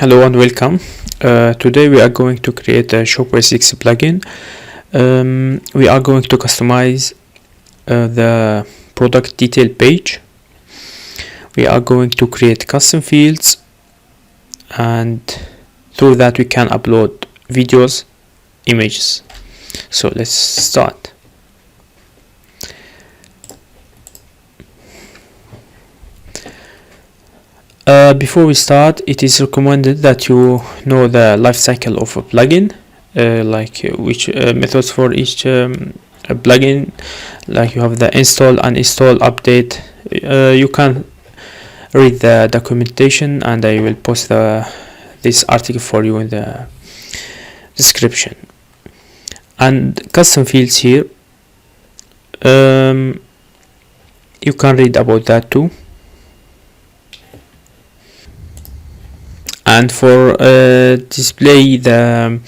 Hello and welcome. Today we are going to create a Shopware 6 plugin. We are going to customize the product detail page. We are going to create custom fields, and through that we can upload videos, images. So let's start. Before we start, it is recommended that you know the life cycle of a plugin, which methods for each plugin. Like you have the install, uninstall, update. You can read the documentation, and I will post this article for you in the description. And custom fields here, you can read about that too. And for display the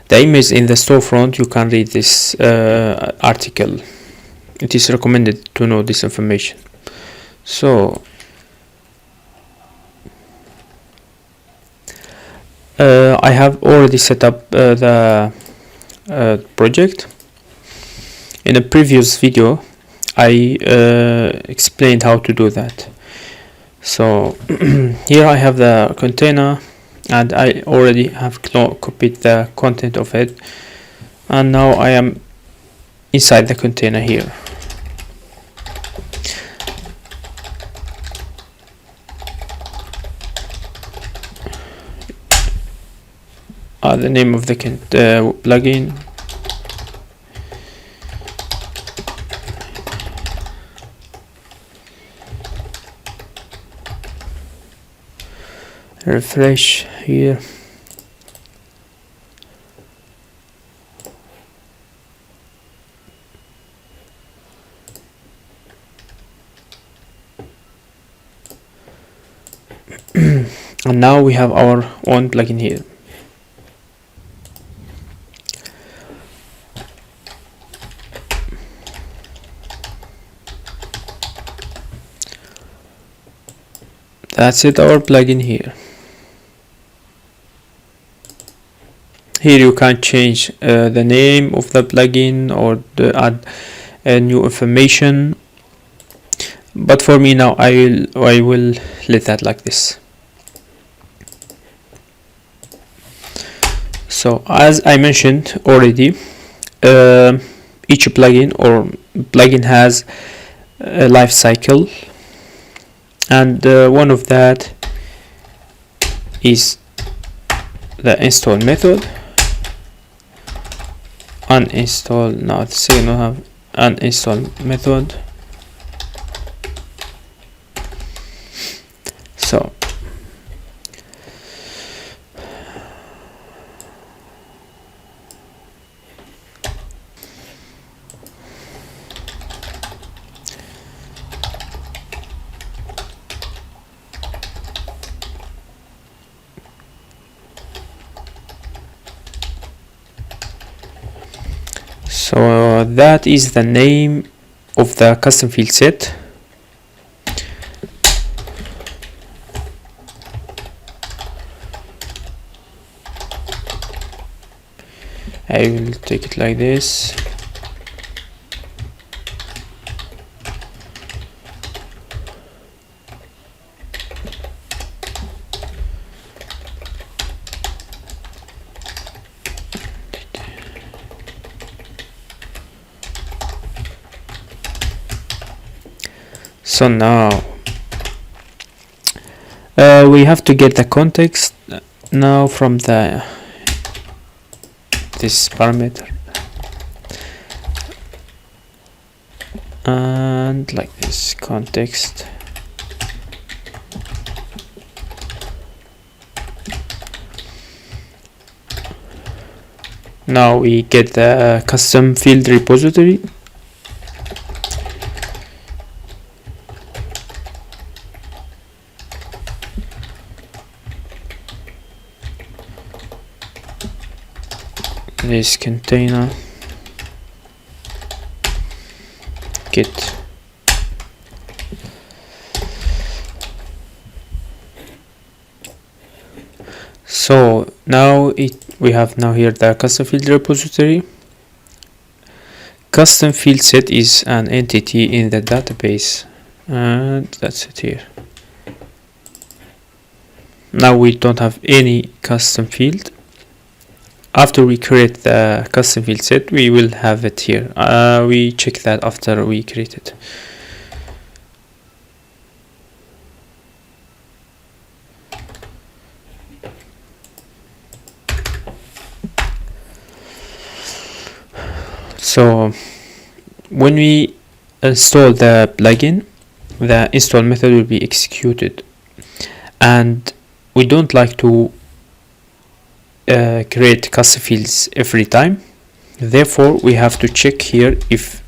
image in the storefront, you can read this article. It is recommended to know this information. So I have already set up the project. In a previous video I explained how to do that. So here I have the container, and I already have copied the content of it, and now I am inside the container here. The name of the plugin, refresh here. And now we have our own plugin here. That's it, our plugin here. Here you can change the name of the plugin or add new information, but for me now I will leave that like this. So as I mentioned already, each plugin has a life cycle, and one of that is the install method. Uninstall, now the second we have uninstall method. So that is the name of the custom field set. I will take it like this. So now we have to get the context now from this parameter, and like this context. Now we get the custom field repository. This container git So now we have now here the custom field repository. Custom field set is an entity in the database, and that's it here. Now we don't have any custom field. After we create the custom field set, we will have it here. We check that after we create it. So when we install the plugin, the install method will be executed, and we don't like to create custom fields every time. Therefore, we have to check here if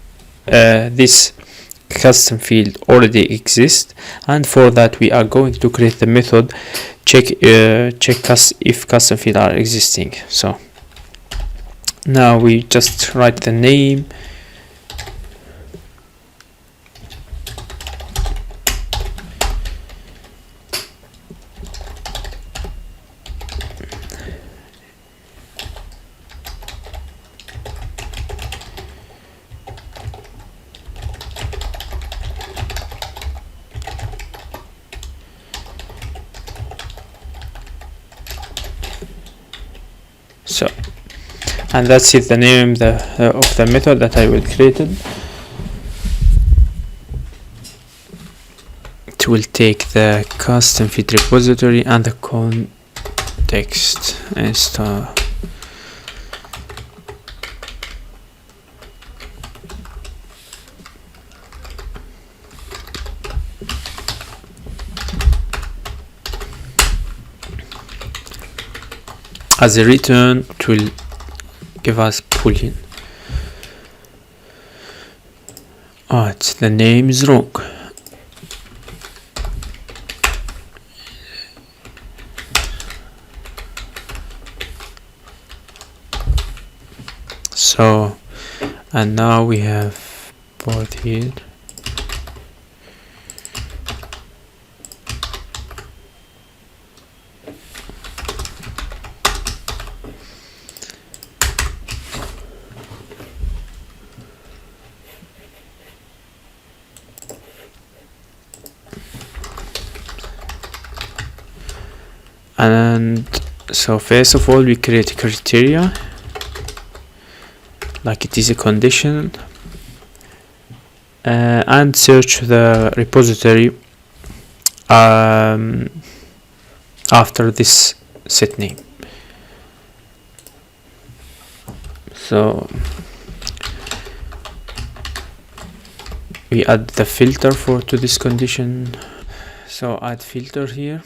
this custom field already exists, and for that we are going to create the method check if custom fields are existing. So now we just write the name, so, and that's it, the name of the method that I will create. It will take the custom field repository and the context install. As a return, it will give us boolean. It's the name is wrong. So, and now we have both here. And so first of all we create a criteria, like it is a condition, and search the repository after this set name. So we add the filter to this condition. So add filter here.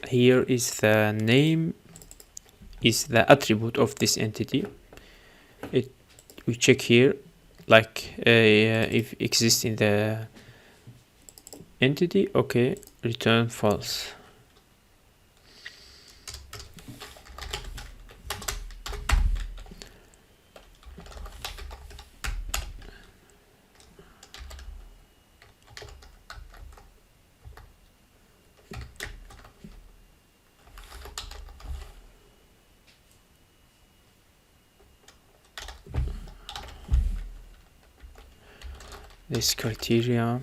Here is the name, is the attribute of this entity. We check here, like if it exists in the entity. Okay, return false. This criteria,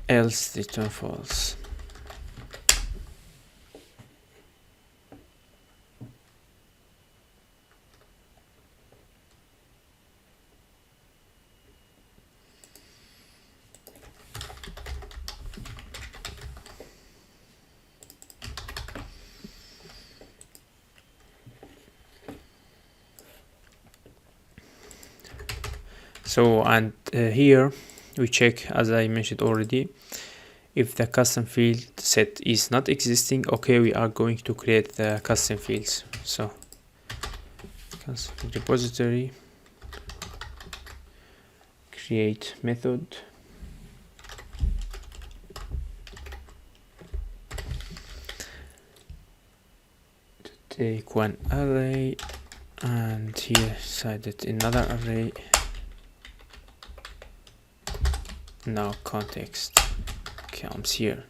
else return false. So, and here we check, as I mentioned already, if the custom field set is not existing. Okay, we are going to create the custom fields. So custom repository, create method, to take one array, and here inside it another array. Now context comes here.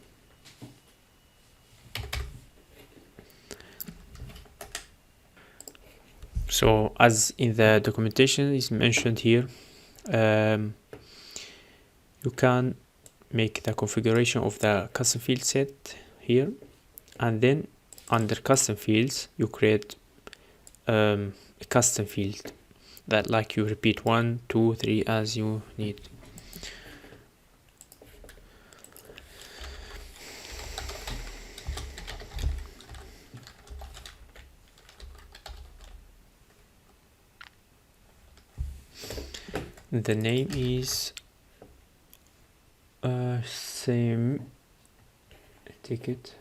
So as in the documentation is mentioned here, you can make the configuration of the custom field set here, and then under custom fields you create a custom field that like you repeat 1, 2, 3 as you need. The name is same ticket.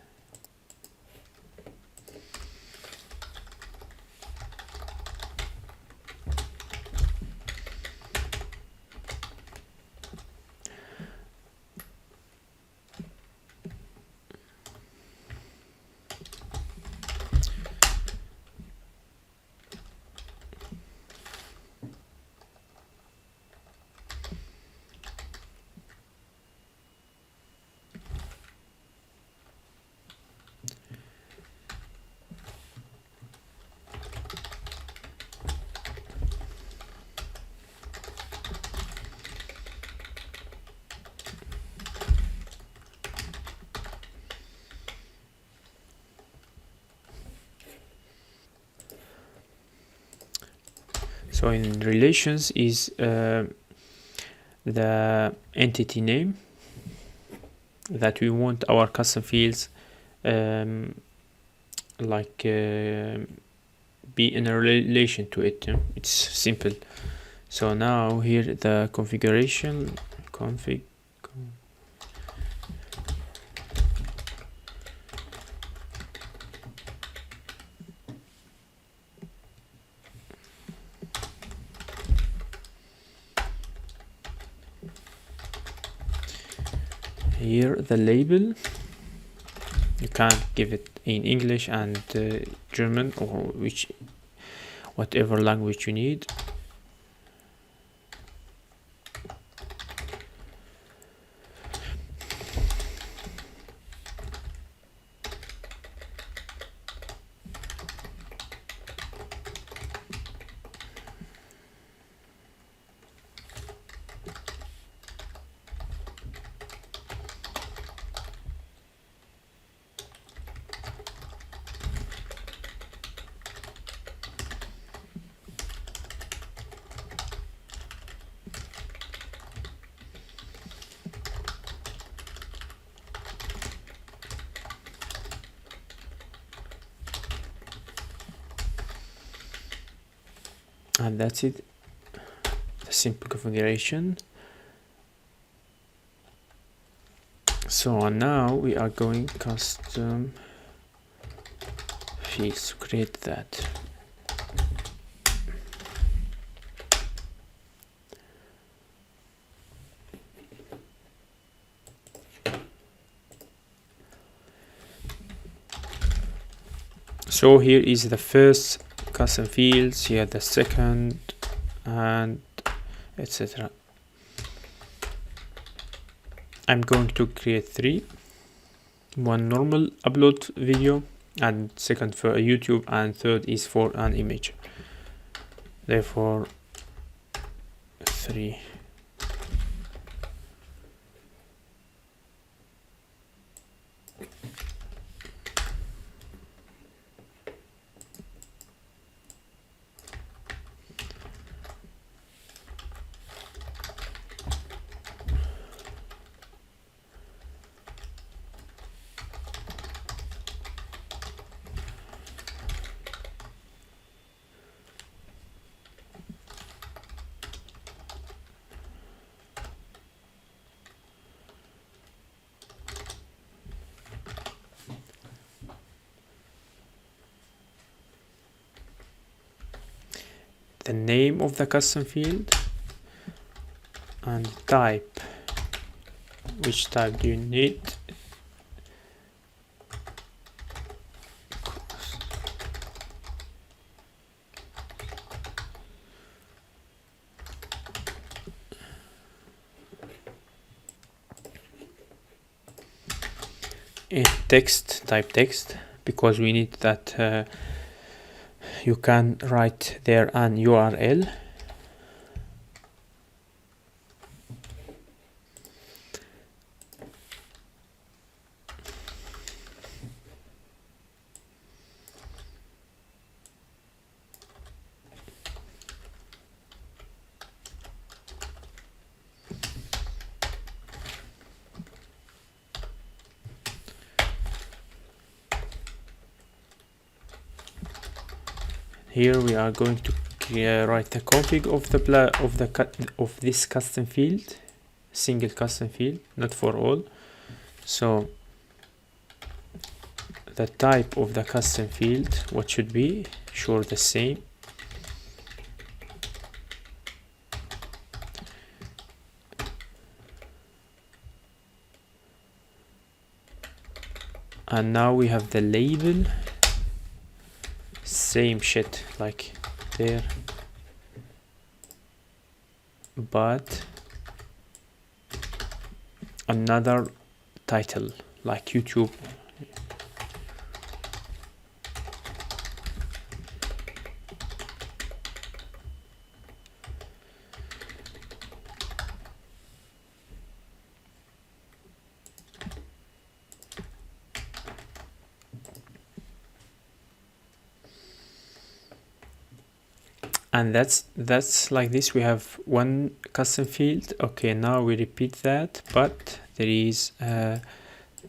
So in relations is the entity name that we want our custom fields be in a relation to it. It's simple. So now here the configuration config. Here the label, you can give it in English and German, or whatever language you need. And that's it, the simple configuration. So now we are going custom fields to create that. So here is the first custom fields, here the second, and etc. I'm going to create 3, one normal upload video, and second for YouTube, and third is for an image. Therefore 3. the name of the custom field and type. Which type do you need? In text, type text, because we need that you can write there an URL. Here we are going to write the config of this custom field, single custom field, not for all. So the type of the custom field, what should be? Sure, the same. And now we have the label, same shit like there, but another title like YouTube. And that's like this. We have one custom field. Okay, now we repeat that, but there is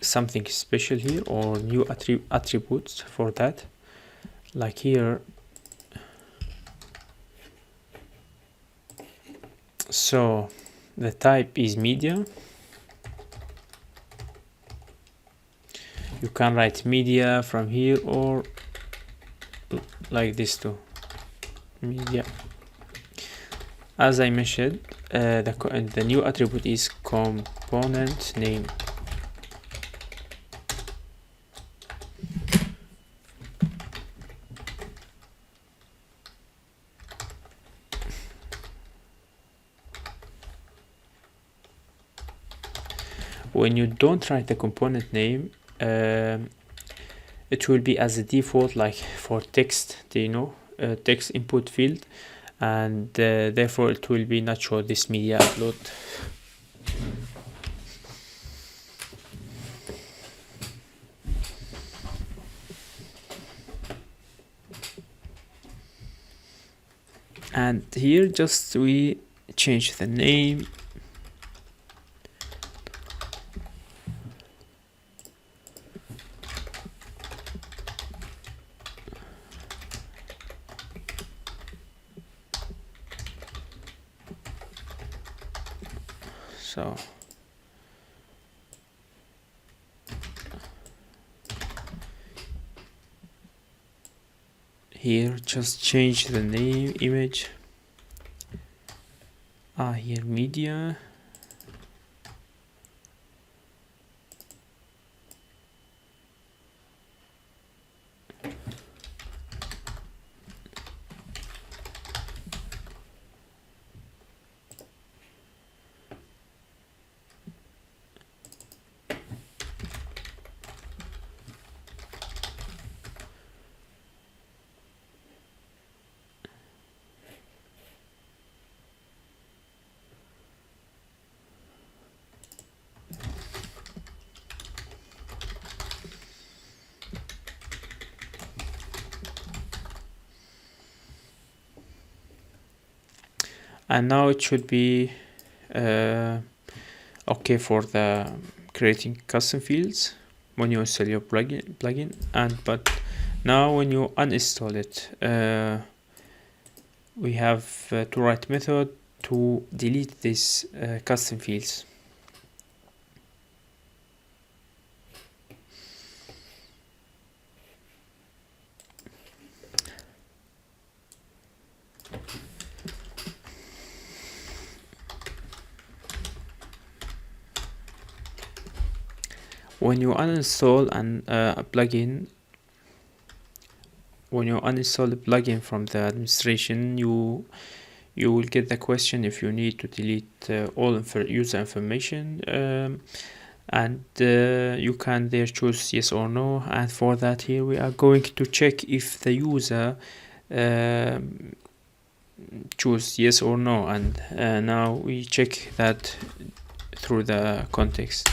something special here, or new attributes for that. Like here, so the type is media. You can write media from here, or like this too, media. As I mentioned, the new attribute is component name. When you don't write the component name, it will be as a default, like for text, text input field, and therefore it will be not show this media upload. And here just we change the name. So here just change the name, image, here media, and now it should be okay for the creating custom fields when you install your plugin. But now when you uninstall it, we have to write method to delete these custom fields. when you uninstall a plugin, when you uninstall a plugin from the administration, you will get the question if you need to delete all user information, and you can there choose yes or no. And for that, here we are going to check if the user choose yes or no, and now we check that through the context.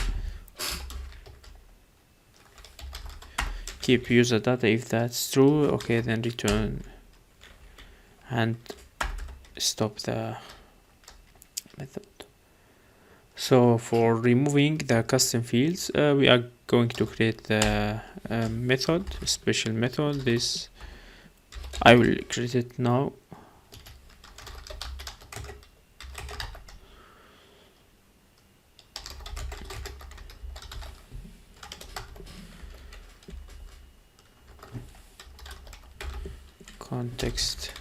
Keep user data. If that's true, okay, then return and stop the method. So for removing the custom fields, we are going to create the method, a special method. This I will create it now. Context.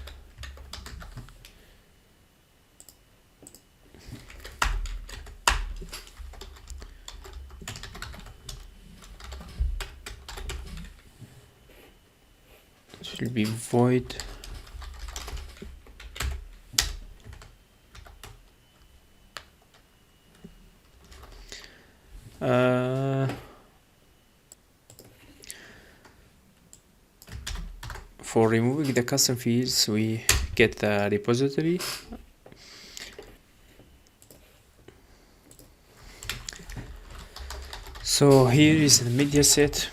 It will be void. For removing the custom fields, we get the repository. So here is the media set,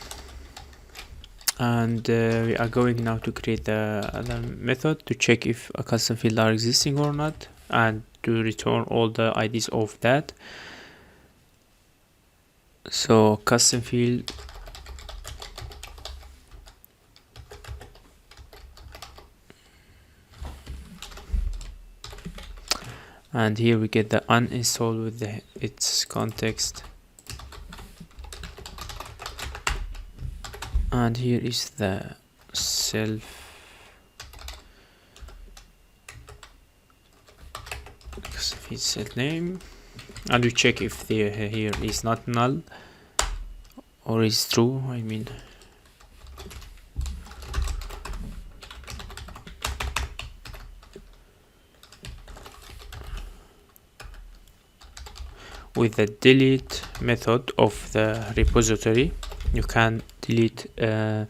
and we are going now to create the other method to check if a custom field are existing or not, and to return all the IDs of that. So custom field and here we get the uninstall with its context, and here is the self field set name, and we check if the here is not null or is true. I mean, with the delete method of the repository, you can delete a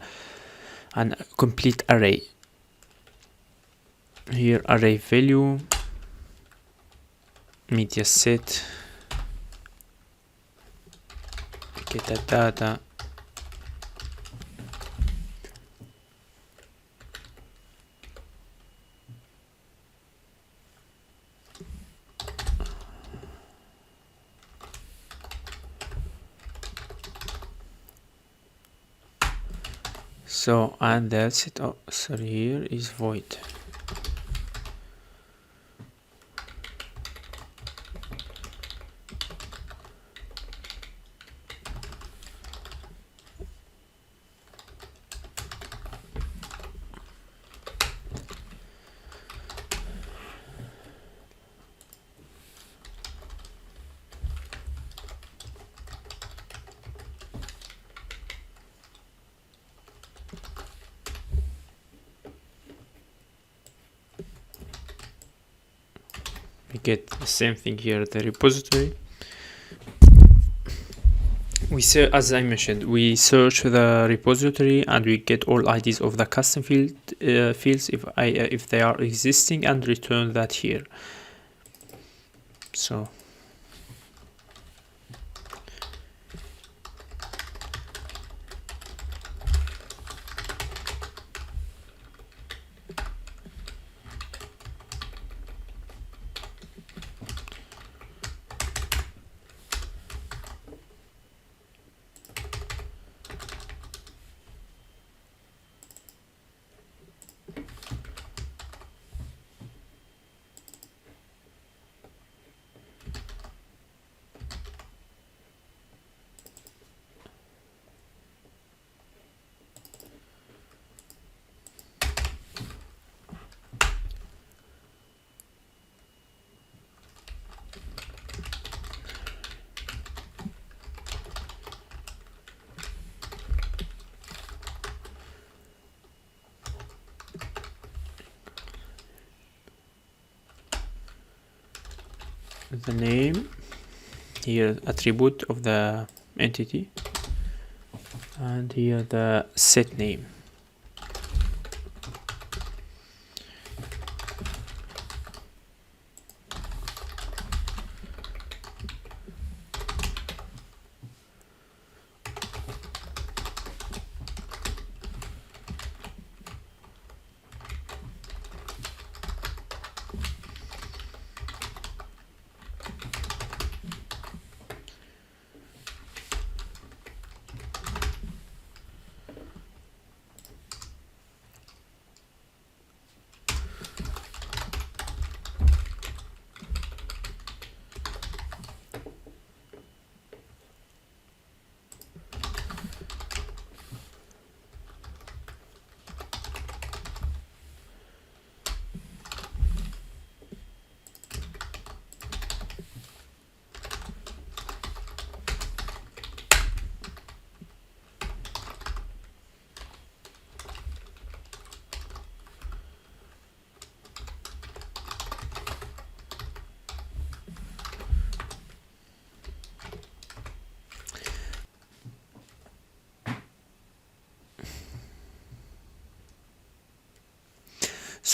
complete array. Here array value, media set, get the data, so, and that's it. Oh, sorry, here is void. We get the same thing here, the repository. As I mentioned, we search the repository and we get all IDs of the custom fields if they are existing, and return that here. So the name, here attribute of the entity, and here the set name.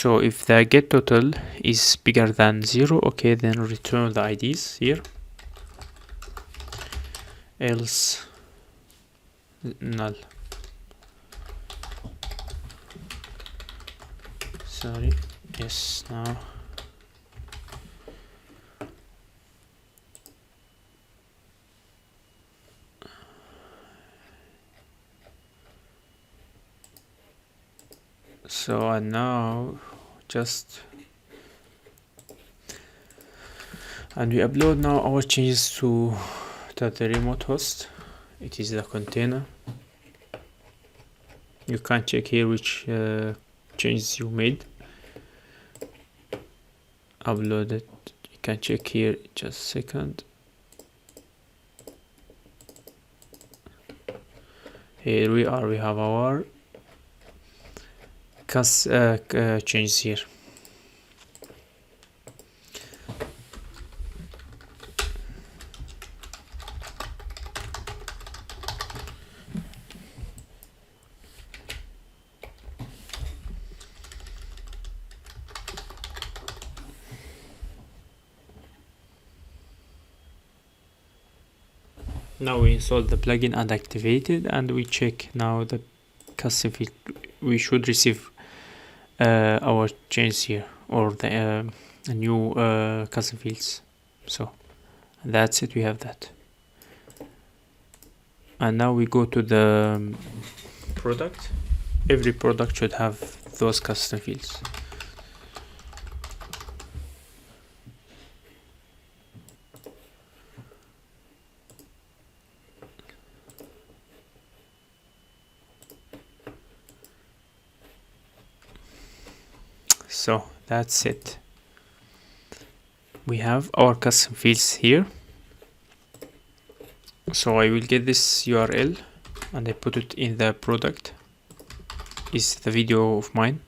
So if the get total is bigger than 0, okay, then return the IDs here, else null. Sorry, yes, now. So and now and we upload now our changes to the remote host. It is the container. You can check here which changes you made. Upload it. You can check here just a second. Here we are. We have our changes here. Now we install the plugin and activate it, and we check now the custom field. We should receive our changes here, or the new custom fields. So that's it, we have that. And now we go to the product. Every product should have those custom fields. So that's it. We have our custom fields here. So I will get this URL and I put it in the product. Is the video of mine.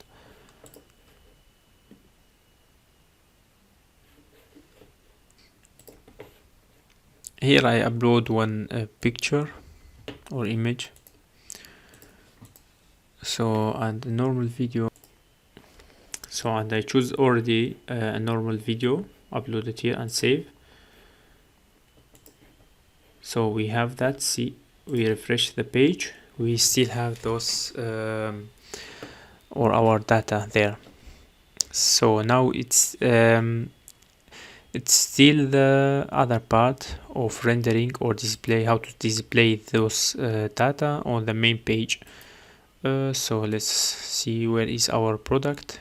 Here I upload one picture or image. So and a normal video. So and I choose already a normal video, upload it here and save. So we have that. See, we refresh the page, we still have those or our data there. So now it's still the other part of rendering or display, how to display those data on the main page. So let's see, where is our product.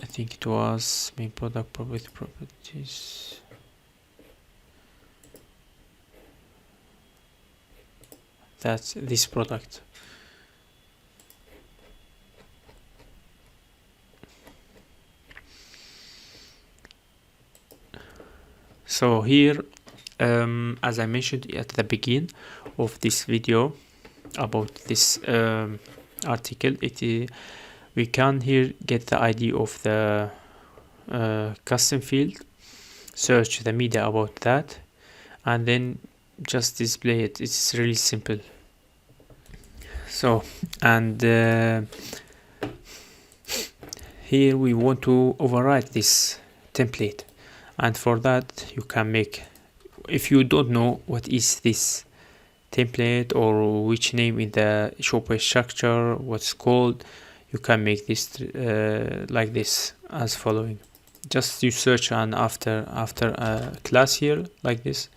I think it was main product properties. That's this product. So here, as I mentioned at the beginning of this video about this article, we can here get the ID of the custom field, search the media about that, and then just display it. It's really simple. So, and here we want to override this template, and for that you can make, if you don't know what is this template or which name in the Shopware structure, what's called, you can make this like this as following. Just you search and after a class here like this,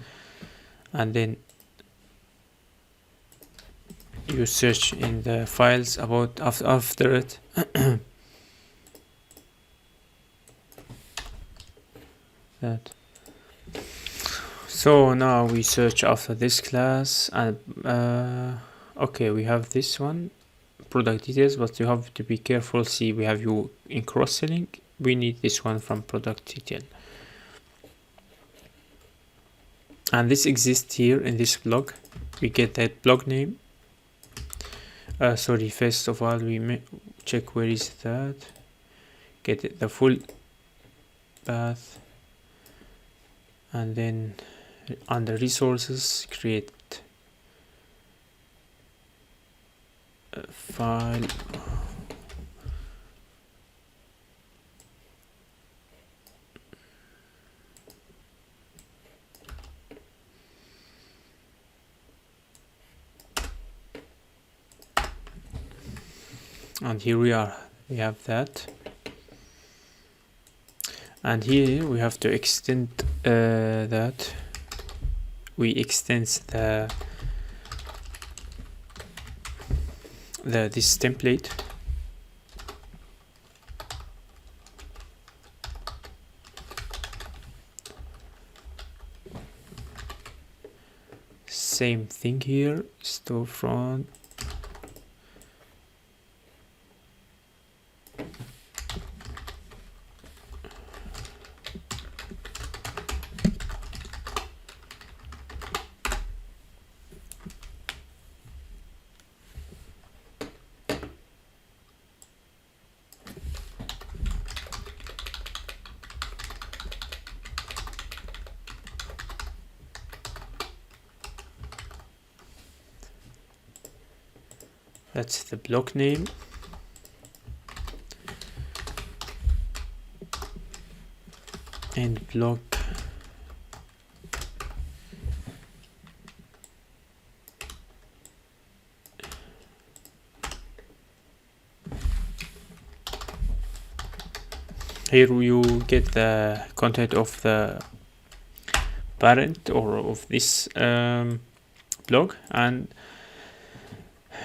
and then you search in the files about after it. That. So now we search after this class, and okay, we have this one, product details, but you have to be careful. See, we have you in cross-selling. We need this one from product detail, and this exists here in this blog. We get that blog name. Sorry, first of all we check where is that, get it, the full path, and then under resources create a file. And here we are, we have that, and here we have to extend that. We extend this template, same thing here, storefront, that's the block name, and block here you get the content of the parent or of this blog, and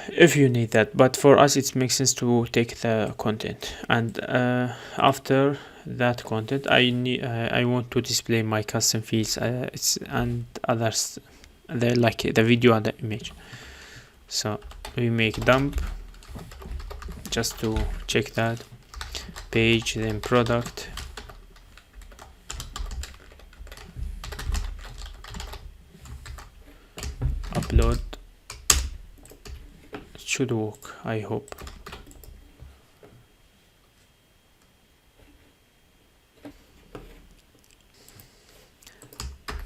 if you need that, but for us it makes sense to take the content, and after that content I want to display my custom fields and others, like the video and the image. So we make dump just to check that page, then product, upload. It should work, I hope.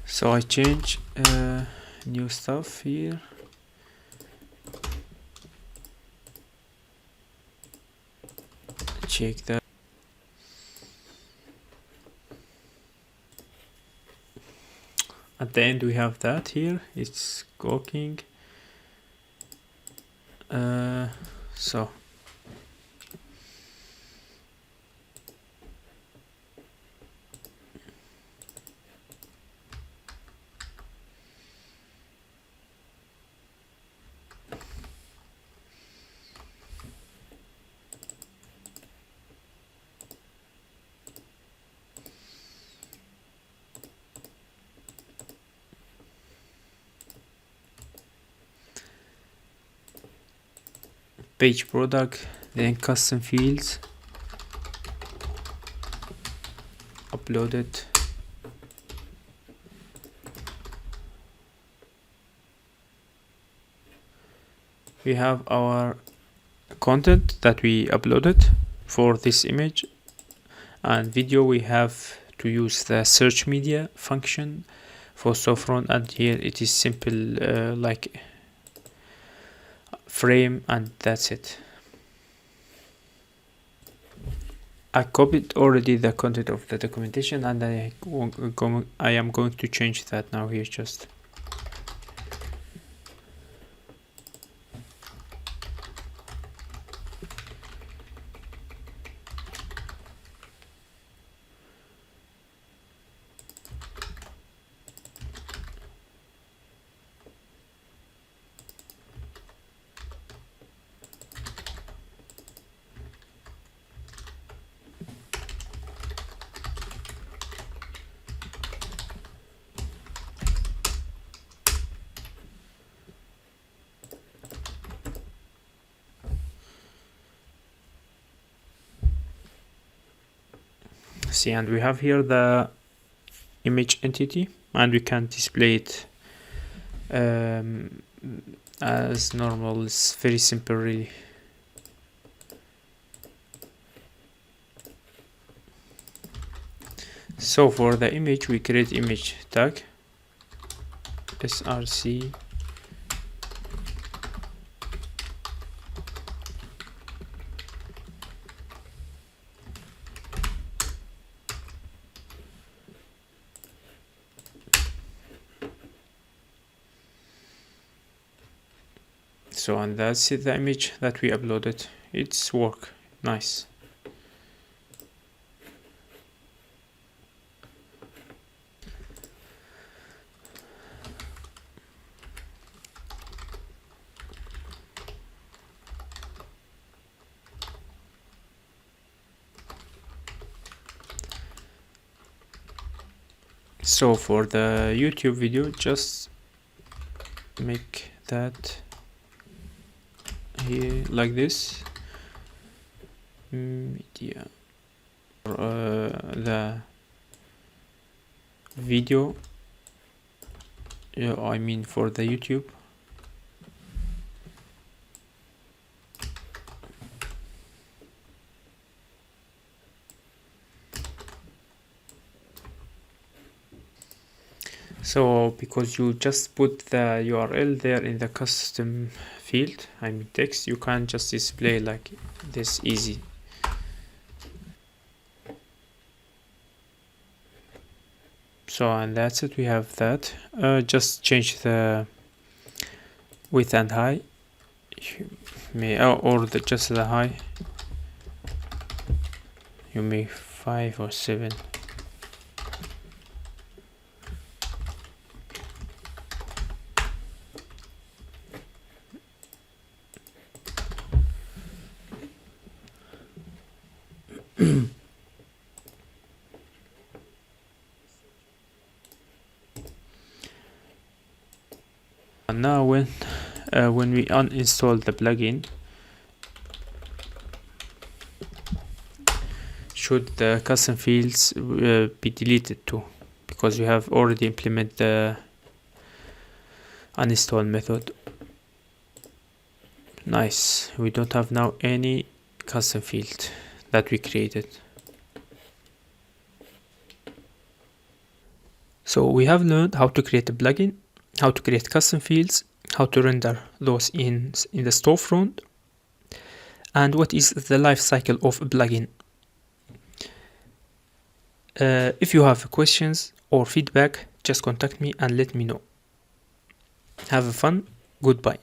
So I change new stuff here. Check that. At the end we have that here, it's cooking. So page product, then custom fields, upload it, we have our content that we uploaded for this image, And video, we have to use the search media function for storefront, and here it is simple like frame, and that's it. I copied already the content of the documentation, and I am going to change that now here just. See, and we have here the image entity, and we can display it as normal. It's very simple really. So for the image, we create image tag src so, and that's it, the image that we uploaded. It's work nice. So for the YouTube video, just make that here like this, media, the video, I mean for the YouTube. So because you just put the URL there in the custom field, I mean text, you can't just display like this easy. So, and that's it, we have that. Just change the width and height, or just the height. You make 5 or 7. And now when we uninstall the plugin, should the custom fields be deleted too, because we have already implemented the uninstall method. Nice, we don't have now any custom field that we created. So we have learned how to create a plugin, how to create custom fields, how to render those in the storefront, and what is the life cycle of a plugin. If you have questions or feedback, just contact me and let me know. Have fun. Goodbye.